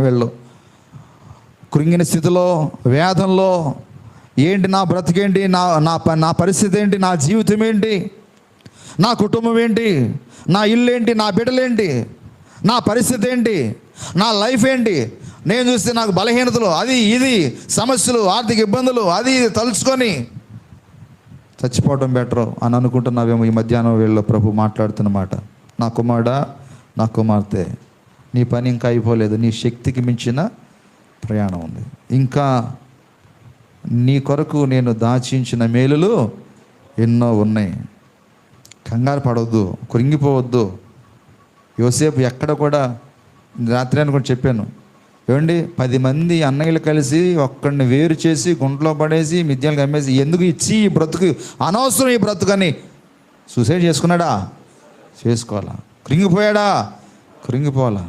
వీళ్ళు కృంగిన స్థితిలో, వేదంలో, ఏంటి నా బ్రతికేంటి, నా పరిస్థితి ఏంటి, నా జీవితం ఏంటి, నా కుటుంబం ఏంటి, నా ఇల్లు ఏంటి, నా బిడ్డలేంటి, నా పరిస్థితి ఏంటి, నా లైఫ్ ఏంటి, నేను చూస్తే నాకు బలహీనతలు, అది ఇది సమస్యలు, ఆర్థిక ఇబ్బందులు, అది ఇది తలుచుకొని చచ్చిపోవడం బెటర్ అని అనుకుంటున్నావేమో. ఈ మధ్యాహ్నం వేళలో ప్రభు మాట్లాడుతున్నమాట, నా కుమారుడా, నా కుమార్తె, నీ పని ఇంకా అయిపోలేదు, నీ శక్తికి మించిన ప్రయాణం ఉంది, ఇంకా నీ కొరకు నేను దాచించిన మేలులు ఎన్నో ఉన్నాయి. కంగారు పడవద్దు, కృంగిపోవద్దు. యోసేపు ఎక్కడ కూడా, రాత్రి అని కూడా చెప్పాను, ఏమండి 10 మంది అన్నయ్యలు కలిసి ఒక్కడిని వేరు చేసి గుంటలో పడేసి మిద్యాలు కమ్మేసి ఎందుకు ఇచ్చి ఈ బ్రతుకు అనవసరం, ఈ బ్రతుకని సూసైడ్ చేసుకున్నాడా? చేసుకోవాలా? కృంగిపోయాడా? కృంగిపోవాలా?